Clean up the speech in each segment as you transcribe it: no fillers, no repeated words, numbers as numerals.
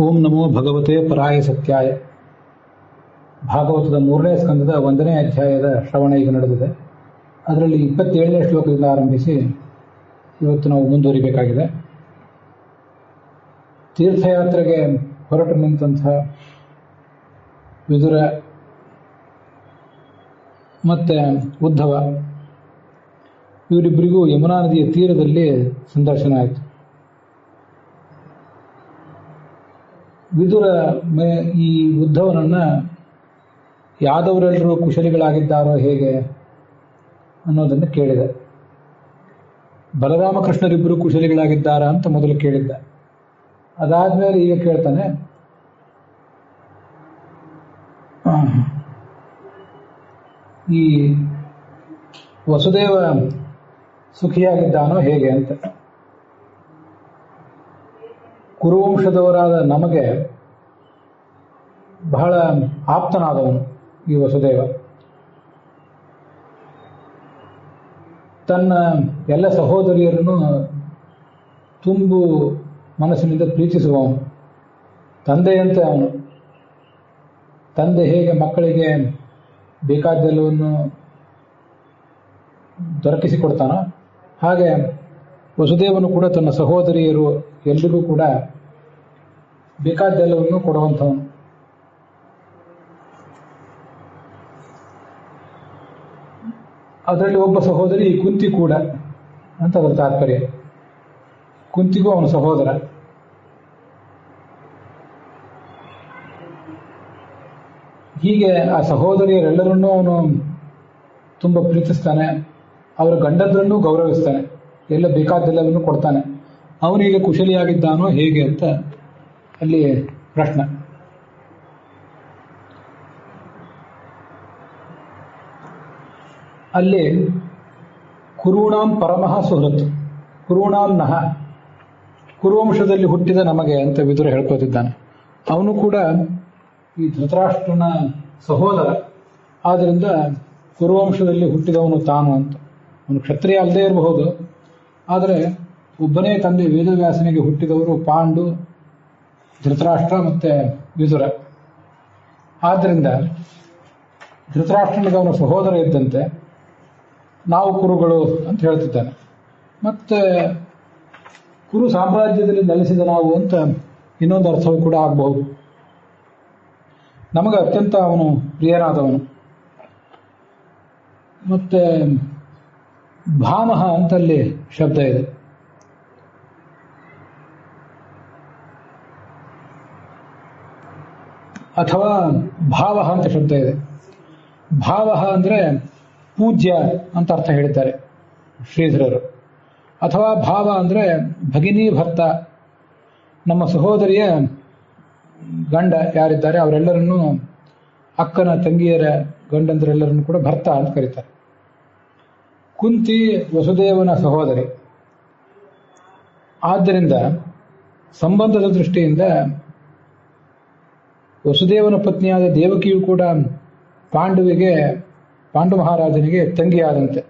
ಓಂ ನಮೋ ಭಗವತೆ ಪರಾಯ ಸತ್ಯಾಯ. ಭಾಗವತದ 3ನೇ ಸ್ಕಂದದ 1ನೇ ಅಧ್ಯಾಯದ ಶ್ರವಣ ಈಗ ನಡೆದಿದೆ. ಅದರಲ್ಲಿ 27ನೇ ಶ್ಲೋಕದಿಂದ ಆರಂಭಿಸಿ ಇವತ್ತು ನಾವು ಮುಂದುವರಿಬೇಕಾಗಿದೆ. ತೀರ್ಥಯಾತ್ರೆಗೆ ಹೊರಟು ನಿಂತಹ ವಿದುರ ಮತ್ತು ಉದ್ಧವ ಇವರಿಬ್ಬರಿಗೂ ಯಮುನಾ ನದಿಯ ತೀರದಲ್ಲಿ ಸಂದರ್ಶನ ಆಯಿತು. ವಿದುರ ಈ ಉದ್ಧವನನ್ನ ಯಾದವರೆಲ್ಲರೂ ಕುಶಲಿಗಳಾಗಿದ್ದಾರೋ ಹೇಗೆ ಅನ್ನೋದನ್ನು ಕೇಳಿದೆ. ಬಲರಾಮಕೃಷ್ಣರಿಬ್ಬರು ಕುಶಲಿಗಳಾಗಿದ್ದಾರಾ ಅಂತ ಮೊದಲು ಕೇಳಿದ್ದ. ಅದಾದ್ಮೇಲೆ ಈಗ ಕೇಳ್ತಾನೆ, ಈ ವಸುದೇವ ಸುಖಿಯಾಗಿದ್ದಾನೋ ಹೇಗೆ ಅಂತ. ಕುರುವಂಶದವರಾದ ನಮಗೆ ಬಹಳ ಆಪ್ತನಾದವನು ಈ ವಸುದೇವ. ತನ್ನ ಎಲ್ಲ ಸಹೋದರಿಯರನ್ನು ತುಂಬು ಮನಸ್ಸಿನಿಂದ ಪ್ರೀತಿಸುವವನು, ತಂದೆಯಂತೆ ಅವನು. ತಂದೆ ಹೇಗೆ ಮಕ್ಕಳಿಗೆ ಬೇಕಾದ್ದೆಲ್ಲವನ್ನು ದೊರಕಿಸಿಕೊಡ್ತಾನೋ ಹಾಗೆ ವಸುದೇವನು ಕೂಡ ತನ್ನ ಸಹೋದರಿಯರು ಎಲ್ರಿಗೂ ಕೂಡ ಬೇಕಾದ್ದೆಲ್ಲವನ್ನು ಕೊಡುವಂಥವನು. ಅದರಲ್ಲಿ ಒಬ್ಬ ಸಹೋದರಿ ಕುಂತಿ ಕೂಡ ಅಂತ ಅದರ ತಾತ್ಪರ್ಯ. ಕುಂತಿಗೂ ಅವನ ಸಹೋದರ. ಹೀಗೆ ಆ ಸಹೋದರಿಯರೆಲ್ಲರನ್ನೂ ಅವನು ತುಂಬ ಪ್ರೀತಿಸ್ತಾನೆ. ಅವರ ಗಂಡಂದ್ರನ್ನೂ ಗೌರವಿಸ್ತಾನೆ, ಎಲ್ಲ ಬೇಕಾದ್ದೆಲ್ಲವನ್ನು ಕೊಡ್ತಾನೆ. ಅವನಿಗೆ ಕುಶಲಿಯಾಗಿದ್ದಾನೋ ಹೇಗೆ ಅಂತ ಅಲ್ಲಿ ಪ್ರಶ್ನೆ. ಅಲ್ಲಿ ಕುರುಣಾಂ ಪರಮಃ ಸುಹೃತ್, ಕುರುಣಾಂ ನಹ, ಕುರುವಂಶದಲ್ಲಿ ಹುಟ್ಟಿದ ನಮಗೆ ಅಂತ ವಿದುರ ಹೇಳ್ಕೋತಿದ್ದಾನೆ. ಅವನು ಕೂಡ ಈ ಧೃತರಾಷ್ಟ್ರನ ಸಹೋದರ, ಆದ್ದರಿಂದ ಕುರುವಂಶದಲ್ಲಿ ಹುಟ್ಟಿದವನು ತಾನು ಅಂತ. ಅವನು ಕ್ಷತ್ರಿಯ ಅಲ್ಲದೇ ಇರಬಹುದು, ಆದರೆ ಒಬ್ಬನೇ ತಂದೆ ವೇದವ್ಯಾಸನಿಗೆ ಹುಟ್ಟಿದವರು ಪಾಂಡು, ಧೃತರಾಷ್ಟ್ರ ಮತ್ತು ವಿದುರ. ಆದ್ದರಿಂದ ಧೃತರಾಷ್ಟ್ರನಿಗೆ ಅವನ ಸಹೋದರ ಇದ್ದಂತೆ ನಾವು ಕುರುಗಳು ಅಂತ ಹೇಳ್ತಿದ್ದಾನೆ. ಮತ್ತು ಕುರು ಸಾಮ್ರಾಜ್ಯದಲ್ಲಿ ನೆಲೆಸಿದ ನಾವು ಅಂತ ಇನ್ನೊಂದು ಅರ್ಥವೂ ಕೂಡ ಆಗಬಹುದು. ನಮಗೆ ಅತ್ಯಂತ ಅವನು ಪ್ರಿಯನಾದವನು. ಮತ್ತು ಭಾಮಹ ಅಂತಲ್ಲಿ ಶಬ್ದ ಇದೆ. ಅಥವಾ ಭಾವ ಅಂತ ಶಬ್ದ ಇದೆ. ಭಾವ ಅಂದರೆ ಪೂಜ್ಯ ಅಂತ ಅರ್ಥ ಹೇಳಿದ್ದಾರೆ ಶ್ರೀಧರರು. ಅಥವಾ ಭಾವ ಅಂದರೆ ಭಗಿನಿ ಭರ್ತ, ನಮ್ಮ ಸಹೋದರಿಯ ಗಂಡ ಯಾರಿದ್ದಾರೆ ಅವರೆಲ್ಲರನ್ನೂ, ಅಕ್ಕನ ತಂಗಿಯರ ಗಂಡಂದರೆಲ್ಲರನ್ನು ಕೂಡ ಭರ್ತ ಅಂತ ಕರೀತಾರೆ. ಕುಂತಿ ವಸುದೇವನ ಸಹೋದರಿ. ಆದ್ದರಿಂದ ಸಂಬಂಧದ ದೃಷ್ಟಿಯಿಂದ ವಸುದೇವನ ಪತ್ನಿಯಾದ ದೇವಕಿಯು ಕೂಡ ಪಾಂಡು ಮಹಾರಾಜನಿಗೆ ತಂಗಿಯಾದಂತೆ.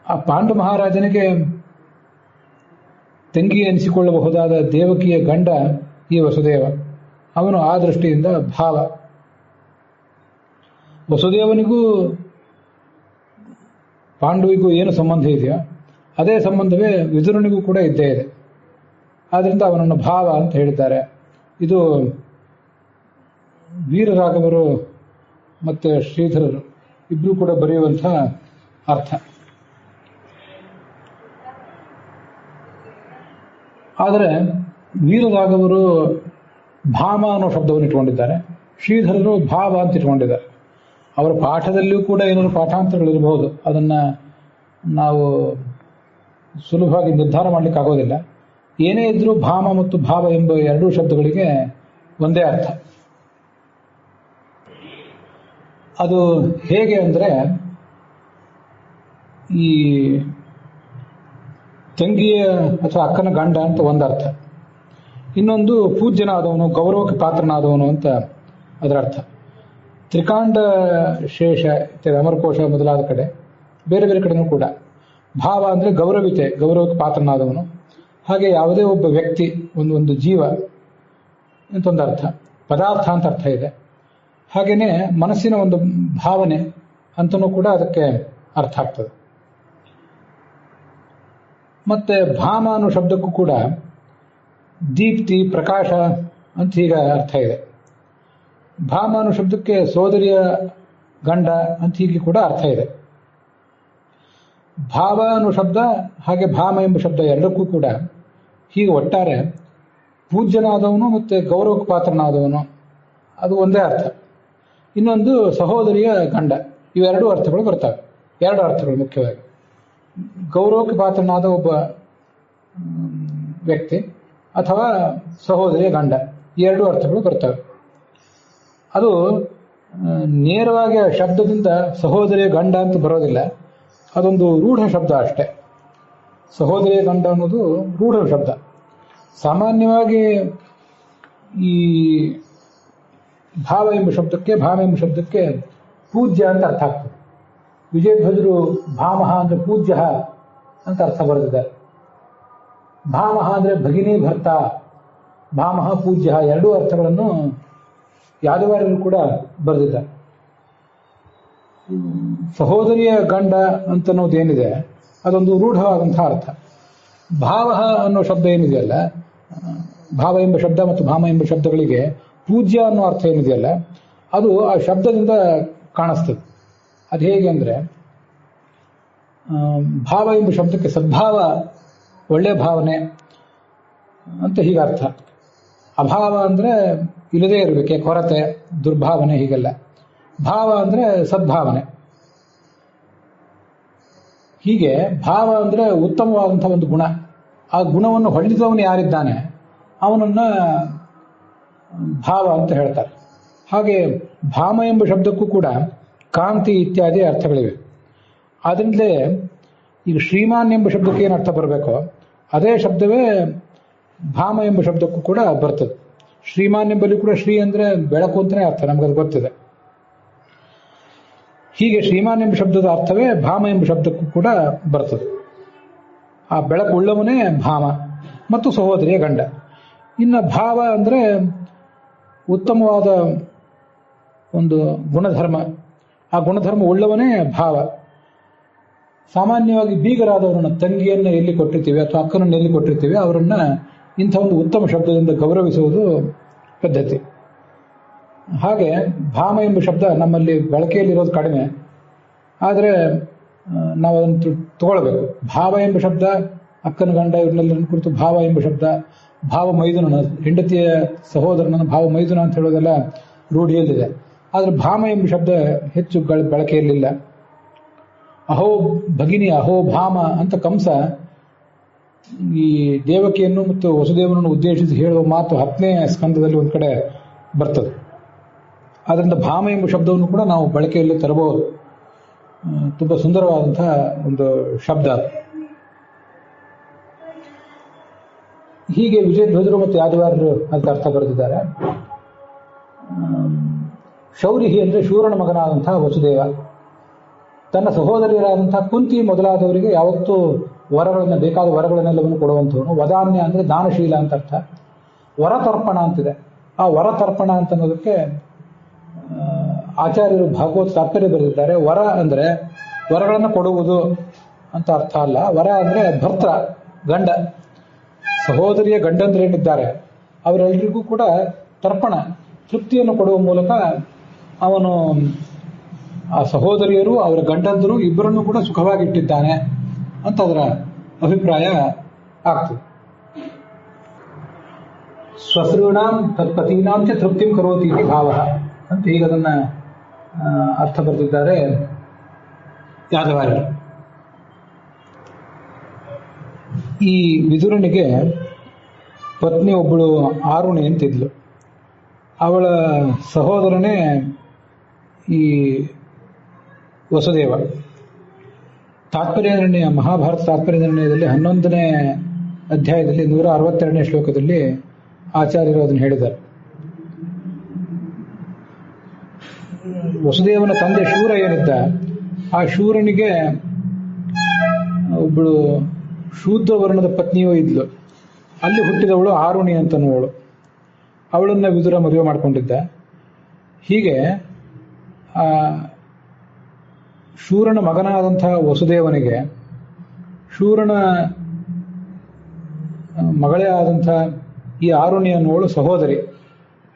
ಆ ಪಾಂಡು ಮಹಾರಾಜನಿಗೆ ತಂಗಿ ಎನಿಸಿಕೊಳ್ಳಬಹುದಾದ ದೇವಕಿಯ ಗಂಡ ಈ ವಸುದೇವ. ಅವನು ಆ ದೃಷ್ಟಿಯಿಂದ ಭಾವ. ವಸುದೇವನಿಗೂ ಪಾಂಡುವಿಗೂ ಏನು ಸಂಬಂಧ ಇದೆಯೋ ಅದೇ ಸಂಬಂಧವೇ ವಿದುರನಿಗೂ ಕೂಡ ಇದ್ದೇ ಇದೆ. ಆದ್ದರಿಂದ ಅವನನ್ನು ಭಾವ ಅಂತ ಹೇಳಿದ್ದಾರೆ. ಇದು ವೀರರಾಘವರು ಮತ್ತು ಶ್ರೀಧರರು ಇಬ್ಬರು ಕೂಡ ಬರೆಯುವಂಥ ಅರ್ಥ. ಆದರೆ ವೀರರಾಘವರು ಭಾಮ ಅನ್ನೋ ಶಬ್ದವನ್ನು ಇಟ್ಕೊಂಡಿದ್ದಾರೆ, ಶ್ರೀಧರರು ಭಾವ ಅಂತ ಇಟ್ಕೊಂಡಿದ್ದಾರೆ. ಅವರ ಪಾಠದಲ್ಲಿಯೂ ಕೂಡ ಏನಾದರೂ ಪಾಠಾಂತರಗಳಿರಬಹುದು, ಅದನ್ನು ನಾವು ಸುಲಭವಾಗಿ ನಿರ್ಧಾರ ಮಾಡಲಿಕ್ಕೆ ಆಗೋದಿಲ್ಲ. ಏನೇ ಇದ್ರೂ ಭಾಮ ಮತ್ತು ಭಾವ ಎಂಬ ಎರಡೂ ಶಬ್ದಗಳಿಗೆ ಒಂದೇ ಅರ್ಥ. ಅದು ಹೇಗೆ ಅಂದರೆ, ಈ ತಂಗಿಯ ಅಥವಾ ಅಕ್ಕನ ಗಂಡ ಅಂತ ಒಂದು ಅರ್ಥ, ಇನ್ನೊಂದು ಪೂಜ್ಯನಾದವನು, ಗೌರವಕ್ಕೆ ಪಾತ್ರನಾದವನು ಅಂತ ಅದರ ಅರ್ಥ. ತ್ರಿಕಾಂಡ ಶೇಷ ಅಮರಕೋಶ ಮೊದಲಾದ ಕಡೆ ಬೇರೆ ಬೇರೆ ಕಡೆನೂ ಕೂಡ ಭಾವ ಅಂದರೆ ಗೌರವಿತೆ, ಗೌರವಕ್ಕೆ ಪಾತ್ರನಾದವನು. ಹಾಗೆ ಯಾವುದೇ ಒಬ್ಬ ವ್ಯಕ್ತಿ, ಒಂದು ಜೀವ ಅಂತೊಂದು ಅರ್ಥ, ಪದಾರ್ಥ ಅಂತ ಅರ್ಥ ಇದೆ. ಹಾಗೇನೆ ಮನಸ್ಸಿನ ಒಂದು ಭಾವನೆ ಅಂತನೂ ಕೂಡ ಅದಕ್ಕೆ ಅರ್ಥ ಆಗ್ತದೆ. ಮತ್ತೆ ಭಾಮ ಅನ್ನೋ ಶಬ್ದಕ್ಕೂ ಕೂಡ ದೀಪ್ತಿ, ಪ್ರಕಾಶ ಅಂತ ಹೀಗೆ ಅರ್ಥ ಇದೆ. ಭಾಮ ಅನ್ನೋ ಶಬ್ದಕ್ಕೆ ಸೋದರಿಯ ಗಂಡ ಅಂತ ಹೀಗೆ ಕೂಡ ಅರ್ಥ ಇದೆ. ಭಾವ ಅನ್ನೋ ಶಬ್ದ ಹಾಗೆ ಭಾಮ ಎಂಬ ಶಬ್ದ ಎರಡಕ್ಕೂ ಕೂಡ ಹೀಗೆ ಒಟ್ಟಾರೆ ಪೂಜ್ಯನಾದವನು ಮತ್ತೆ ಗೌರವಕ್ಕೆ ಪಾತ್ರನಾದವನು ಅದು ಒಂದೇ ಅರ್ಥ. ಇನ್ನೊಂದು ಸಹೋದರಿಯ ಗಂಡ, ಇವೆರಡೂ ಅರ್ಥಗಳು ಬರ್ತವೆ. ಎರಡು ಅರ್ಥಗಳು ಮುಖ್ಯವಾಗಿ. ಗೌರವಕ್ಕೆ ಪಾತ್ರನಾದ ಒಬ್ಬ ವ್ಯಕ್ತಿ ಅಥವಾ ಸಹೋದರಿಯ ಗಂಡ, ಈ ಎರಡೂ ಅರ್ಥಗಳು ಬರ್ತವೆ. ಅದು ನೇರವಾಗಿ ಶಬ್ದದಿಂದ ಸಹೋದರಿಯ ಗಂಡ ಅಂತ ಬರೋದಿಲ್ಲ, ಅದೊಂದು ರೂಢ ಶಬ್ದ ಅಷ್ಟೇ. ಸಹೋದರಿಯ ಗಂಡ ಅನ್ನೋದು ರೂಢ ಶಬ್ದ. ಸಾಮಾನ್ಯವಾಗಿ ಈ ಭಾವ ಎಂಬ ಶಬ್ದಕ್ಕೆ ಪೂಜ್ಯ ಅಂತ ಅರ್ಥ ಆಗ್ತದೆ. ವಿಜಯಧ್ವಜರು ಭಾಮಹ ಅಂದ್ರೆ ಪೂಜ್ಯ ಅಂತ ಅರ್ಥ ಬರೆದಿದ್ದಾರೆ. ಭಾಮಹ ಅಂದ್ರೆ ಭಗಿನಿ ಭರ್ತ, ಭಾಮಹ ಪೂಜ್ಯ, ಎರಡೂ ಅರ್ಥಗಳನ್ನು ಯಾದವಾರರು ಕೂಡ ಬರೆದಿದ್ದಾರೆ. ಸಹೋದರಿಯ ಗಂಡ ಅಂತನ್ನೋದೇನಿದೆ ಅದೊಂದು ರೂಢವಾದಂತಹ ಅರ್ಥ. ಭಾವ ಅನ್ನೋ ಶಬ್ದ ಏನಿದೆಯಲ್ಲ, ಭಾವ ಎಂಬ ಶಬ್ದ ಮತ್ತು ಭಾಮ ಎಂಬ ಶಬ್ದಗಳಿಗೆ ಪೂಜ್ಯ ಅನ್ನೋ ಅರ್ಥ ಏನಿದೆಯಲ್ಲ, ಅದು ಆ ಶಬ್ದದಿಂದ ಕಾಣಿಸ್ತದೆ. ಅದು ಹೇಗೆ ಅಂದರೆ, ಭಾವ ಎಂಬ ಶಬ್ದಕ್ಕೆ ಸದ್ಭಾವ, ಒಳ್ಳೆಯ ಭಾವನೆ ಅಂತ ಹೀಗೆ ಅರ್ಥ. ಅಭಾವ ಅಂದರೆ ಇಲ್ಲದೇ ಇರಬೇಕೆ, ಕೊರತೆ, ದುರ್ಭಾವನೆ, ಹೀಗೆಲ್ಲ. ಭಾವ ಅಂದರೆ ಸದ್ಭಾವನೆ. ಹೀಗೆ ಭಾವ ಅಂದರೆ ಉತ್ತಮವಾದಂಥ ಒಂದು ಗುಣ. ಆ ಗುಣವನ್ನು ಹೊಂದಿದವನು ಯಾರಿದ್ದಾನೆ ಅವನನ್ನ ಭಾವ ಅಂತ ಹೇಳ್ತಾರೆ. ಹಾಗೆ ಭಾಮ ಎಂಬ ಶಬ್ದಕ್ಕೂ ಕೂಡ ಕಾಂತಿ ಇತ್ಯಾದಿ ಅರ್ಥಗಳಿವೆ. ಆದ್ರಿಂದಲೇ ಈಗ ಶ್ರೀಮಾನ್ ಎಂಬ ಶಬ್ದಕ್ಕೆ ಏನು ಅರ್ಥ ಬರಬೇಕೋ ಅದೇ ಶಬ್ದವೇ ಭಾಮ ಎಂಬ ಶಬ್ದಕ್ಕೂ ಕೂಡ ಬರ್ತದೆ. ಶ್ರೀಮಾನ್ ಎಂಬಲ್ಲಿ ಕೂಡ ಶ್ರೀ ಅಂದರೆ ಬೆಳಕು ಅಂತಲೇ ಅರ್ಥ, ನಮಗದು ಗೊತ್ತಿದೆ. ಹೀಗೆ ಶ್ರೀಮಾನ್ ಎಂಬ ಶಬ್ದದ ಅರ್ಥವೇ ಭಾಮ ಎಂಬ ಶಬ್ದಕ್ಕೂ ಕೂಡ ಬರ್ತದೆ. ಆ ಬೆಳಕು ಉಳ್ಳವನೇ ಭಾಮ ಮತ್ತು ಸಹೋದರಿಯ ಗಂಡ. ಇನ್ನು ಭಾವ ಅಂದರೆ ಉತ್ತಮವಾದ ಒಂದು ಗುಣಧರ್ಮ, ಆ ಗುಣಧರ್ಮ ಉಳ್ಳವನೇ ಭಾವ. ಸಾಮಾನ್ಯವಾಗಿ ಬೀಗರಾದವರನ್ನ, ತಂಗಿಯನ್ನು ಎಲ್ಲಿ ಕೊಟ್ಟಿರ್ತೀವಿ ಅಥವಾ ಅಕ್ಕನನ್ನು ಎಲ್ಲಿ ಕೊಟ್ಟಿರ್ತೀವಿ ಅವರನ್ನ ಇಂಥ ಒಂದು ಉತ್ತಮ ಶಬ್ದದಿಂದ ಗೌರವಿಸುವುದು ಪದ್ಧತಿ. ಹಾಗೆ ಭಾಮ ಎಂಬ ಶಬ್ದ ನಮ್ಮಲ್ಲಿ ಬಳಕೆಯಲ್ಲಿರೋದು ಕಡಿಮೆ, ಆದರೆ ನಾವು ಅದನ್ನು ತಗೊಳ್ಬೇಕು. ಭಾವ ಎಂಬ ಶಬ್ದ ಅಕ್ಕನ ಗಂಡ ಇವನ್ನೆಲ್ಲರನ್ನು ಕುರಿತು ಭಾವ ಎಂಬ ಶಬ್ದ, ಭಾವ ಮೈದುನ, ಹೆಂಡತಿಯ ಸಹೋದರನನ್ನು ಭಾವ ಮೈದುನ ಅಂತ ಹೇಳೋದೆಲ್ಲ ರೂಢಿಯಲ್ಲಿದೆ. ಆದರೆ ಭಾಮ ಎಂಬ ಶಬ್ದ ಹೆಚ್ಚು ಬಳಕೆಯಲ್ಲಿಲ್ಲ. ಅಹೋ ಭಗಿನಿ, ಅಹೋ ಭಾಮ ಅಂತ ಕಂಸ ಈ ದೇವಕಿಯನ್ನು ಮತ್ತು ವಸುದೇವನನ್ನು ಉದ್ದೇಶಿಸಿ ಹೇಳುವ ಮಾತು 10ನೇ ಸ್ಕಂದದಲ್ಲಿ ಒಂದು ಕಡೆ ಬರ್ತದೆ. ಆದ್ದರಿಂದ ಭಾಮ ಎಂಬ ಶಬ್ದವನ್ನು ಕೂಡ ನಾವು ಬಳಕೆಯಲ್ಲಿ ತರಬಹುದು. ತುಂಬ ಸುಂದರವಾದಂತಹ ಒಂದು ಶಬ್ದ. ಹೀಗೆ ವಿಜಯಧ್ವಜರು ಮತ್ತು ಯಾದವಾರರು ಅದಕ್ಕೆ ಅರ್ಥ ಬರೆದಿದ್ದಾರೆ. ಶೌರಿಹಿ ಅಂದರೆ ಶೂರನ ಮಗನಾದಂತಹ ವಸುದೇವ ತನ್ನ ಸಹೋದರಿಯರಾದಂತಹ ಕುಂತಿ ಮೊದಲಾದವರಿಗೆ ಯಾವತ್ತೂ ವರಗಳನ್ನು, ಬೇಕಾದ ವರಗಳನ್ನೆಲ್ಲವನ್ನು ಕೊಡುವಂಥವನು. ವದಾನ್ಯ ಅಂದರೆ ದಾನಶೀಲ ಅಂತ ಅರ್ಥ. ವರತರ್ಪಣ ಅಂತಿದೆ. ಆ ವರತರ್ಪಣ ಅಂತ ಅನ್ನೋದಕ್ಕೆ ಆಚಾರ್ಯರು ಭಾಗವತ ತಾತ್ಪರ್ಯ ಬರೆದಿದ್ದಾರೆ. ವರ ಅಂದರೆ ವರಗಳನ್ನು ಕೊಡುವುದು ಅಂತ ಅರ್ಥ ಅಲ್ಲ. ವರ ಅಂದರೆ ಭರ್ತ, ಗಂಡ. ಸಹೋದರಿಯ ಗಂಡಂದ್ರೇನಿದ್ದಾರೆ ಅವರೆಲ್ಲರಿಗೂ ಕೂಡ ತರ್ಪಣ, ತೃಪ್ತಿಯನ್ನು ಕೊಡುವ ಮೂಲಕ ಅವನು ಆ ಸಹೋದರಿಯರು ಅವರ ಗಂಡಂದರು ಇಬ್ಬರನ್ನು ಕೂಡ ಸುಖವಾಗಿಟ್ಟಿದ್ದಾನೆ ಅಂತ ಅದರ ಅಭಿಪ್ರಾಯ ಆಗ್ತದೆ. ಸ್ವಶ್ರೂಣಾಂ ತತ್ಪತೀನಾಂ ಚ ತೃಪ್ತಿಂ ಕರೋತಿ ಇತಿ ಭಾವ ಅಂತ ಈಗ ಅದನ್ನ ಅರ್ಥ ಬರೆದಿದ್ದಾರೆ ಯಾದವಾರರು. ಈ ವಿದುರನಿಗೆ ಪತ್ನಿ ಒಬ್ಬಳು ಆರುಣಿ ಅಂತಿದ್ಲು. ಅವಳ ಸಹೋದರನೇ ಈ ವಸುದೇವ. ತಾತ್ಪರ್ಯನಿರ್ಣಯ, ಮಹಾಭಾರತ ತಾತ್ಪರ್ಯನಿರ್ಣಯದಲ್ಲಿ 11ನೇ ಅಧ್ಯಾಯದಲ್ಲಿ 162ನೇ ಶ್ಲೋಕದಲ್ಲಿ ಆಚಾರ್ಯರು ಅದನ್ನು ಹೇಳಿದ್ದಾರೆ. ವಸುದೇವನ ತಂದೆ ಶೂರ ಏನಿದ್ದ, ಆ ಶೂರನಿಗೆ ಒಬ್ಬಳು ಶೂದ್ರ ವರ್ಣದ ಪತ್ನಿಯೂ ಇದ್ಲು. ಅಲ್ಲಿ ಹುಟ್ಟಿದವಳು ಆರುಣಿ ಅಂತನ್ನುವಳು. ಅವಳನ್ನ ವಿದುರ ಮದುವೆ ಮಾಡಿಕೊಂಡಿದ್ದ. ಹೀಗೆ ಶೂರನ ಮಗನಾದಂತಹ ವಸುದೇವನಿಗೆ ಶೂರನ ಮಗಳೇ ಆದಂಥ ಈ ಆರುಣಿ ಅನ್ನುವಳು ಸಹೋದರಿ.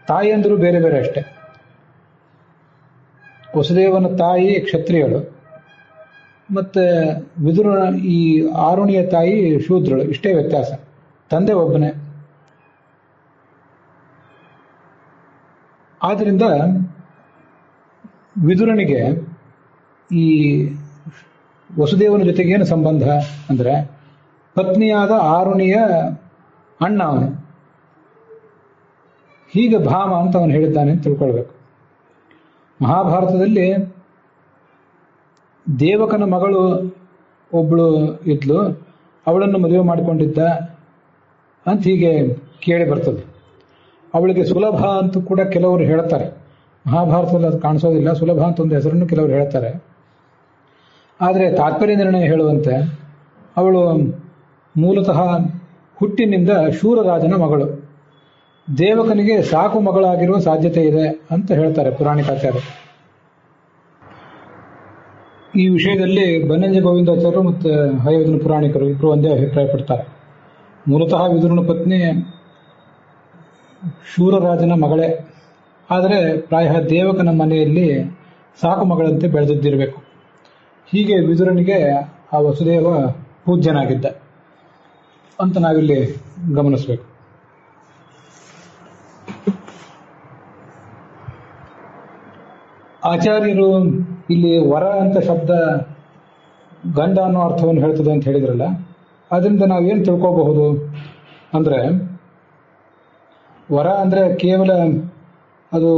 ತಾಯಿಯಂದರು ಬೇರೆ ಬೇರೆ ಅಷ್ಟೆ. ವಸುದೇವನ ತಾಯಿ ಕ್ಷತ್ರಿಯಳು, ಮತ್ತೆ ವಿದುರ ಈ ಆರುಣಿಯ ತಾಯಿ ಶೂದ್ರಳು. ಇಷ್ಟೇ ವ್ಯತ್ಯಾಸ. ತಂದೆ ಒಬ್ಬನೇ. ಆದ್ದರಿಂದ ವಿದುರನಿಗೆ ಈ ವಸುದೇವನ ಜೊತೆಗೆ ಏನು ಸಂಬಂಧ ಅಂದ್ರೆ, ಪತ್ನಿಯಾದ ಆರುಣಿಯ ಅಣ್ಣ ಅವನು. ಹೀಗೆ ಭಾಮ ಅಂತ ಅವನು ಹೇಳಿದ್ದಾನೆ ಅಂತ ತಿಳ್ಕೊಳ್ಬೇಕು. ಮಹಾಭಾರತದಲ್ಲಿ ದೇವಕನ ಮಗಳು ಒಬ್ಬಳು ಇದ್ಲು, ಅವಳನ್ನು ಮದುವೆ ಮಾಡಿಕೊಂಡಿದ್ದ ಅಂತ ಹೀಗೆ ಕೇಳಿ ಬರ್ತದೆ. ಅವಳಿಗೆ ಸುಲಭ ಅಂತ ಕೂಡ ಕೆಲವರು ಹೇಳ್ತಾರೆ. ಮಹಾಭಾರತದಲ್ಲಿ ಅದು ಕಾಣಿಸೋದಿಲ್ಲ. ಸುಲಭ ಅಂತ ಒಂದು ಹೆಸರನ್ನು ಕೆಲವರು ಹೇಳ್ತಾರೆ. ಆದರೆ ತಾತ್ಪರ್ಯ ನಿರ್ಣಯ ಹೇಳುವಂತೆ ಅವಳು ಮೂಲತಃ ಹುಟ್ಟಿನಿಂದ ಶೂರರಾಜನ ಮಗಳು. ದೇವಕನಿಗೆ ಸಾಕು ಮಗಳಾಗಿರುವ ಸಾಧ್ಯತೆ ಇದೆ ಅಂತ ಹೇಳ್ತಾರೆ ಪುರಾಣಿಕಾಚಾರ್ಯರು. ಈ ವಿಷಯದಲ್ಲಿ ಬನ್ನಂಜೆ ಗೋವಿಂದಾಚಾರ್ಯರು ಮತ್ತು ಹಯಗ್ನ ಪುರಾಣಿಕರು ಇಬ್ಬರು ಒಂದೇ ಅಭಿಪ್ರಾಯ ಪಡ್ತಾರೆ. ಮೂಲತಃ ವಿದುರನ ಪತ್ನಿ ಶೂರರಾಜನ ಮಗಳೇ, ಆದರೆ ಪ್ರಾಯ ದೇವಕನ ಮನೆಯಲ್ಲಿ ಸಾಕು ಮಗಳಂತೆ ಬೆಳೆದಿದ್ದಿರಬೇಕು. ಹೀಗೆ ವಿದುರನಿಗೆ ಆ ವಸುದೇವ ಪೂಜ್ಯನಾಗಿದ್ದ ಅಂತ ನಾವಿಲ್ಲಿ ಗಮನಿಸಬೇಕು. ಆಚಾರ್ಯರು ಇಲ್ಲಿ ವರ ಅಂತ ಶಬ್ದ ಗಂಡ ಅನ್ನೋ ಅರ್ಥವನ್ನು ಹೇಳ್ತದೆ ಅಂತ ಹೇಳಿದ್ರಲ್ಲ, ಅದರಿಂದ ನಾವೇನು ತಿಳ್ಕೋಬಹುದು ಅಂದ್ರೆ, ವರ ಅಂದ್ರೆ ಕೇವಲ ಅದು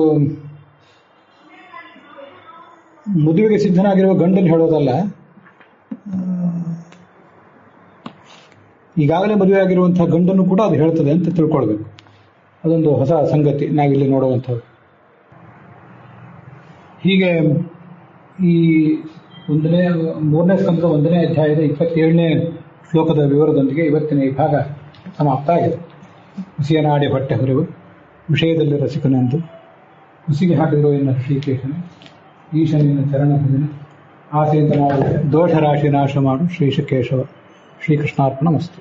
ಮದುವೆಗೆ ಸಿದ್ಧನಾಗಿರುವ ಗಂಡನ್ನು ಹೇಳೋದಲ್ಲ, ಈಗಾಗಲೇ ಮದುವೆ ಆಗಿರುವಂತಹ ಗಂಡನ್ನು ಕೂಡ ಅದು ಹೇಳ್ತದೆ ಅಂತ ತಿಳ್ಕೊಳ್ಬೇಕು. ಅದೊಂದು ಹೊಸ ಸಂಗತಿ ನಾವಿಲ್ಲಿ ನೋಡುವಂಥದ್ದು. ಹೀಗೆ ಈ 3ನೇ ಸ್ಕಂದದ 1ನೇ ಅಧ್ಯಾಯದ 27ನೇ ಶ್ಲೋಕದ ವಿವರದೊಂದಿಗೆ ಇವತ್ತಿನ ಈ ಭಾಗ ಸಮಾಪ್ತ ಆಗಿದೆ. ಹುಸಿಯನಾಡಿ ಹೊಟ್ಟೆ ಹೊರೆವು ವಿಷಯದಲ್ಲಿ ರಸಿಕನೆಂದು ಹುಸಿಗೆ ಹಾಕಿರುವ ಎನ್ನ ಶ್ರೀಕೇಶನ ಈಶನಿನ ಚರಣ ಭಜನೆ ಆಸೆಯಿಂದ ಮಾಡುವ ದೋಷ ರಾಶಿ ನಾಶ ಮಾಡು ಶ್ರೀಶಕೇಶವ. ಶ್ರೀಕೃಷ್ಣಾರ್ಪಣ ಮಸ್ತು.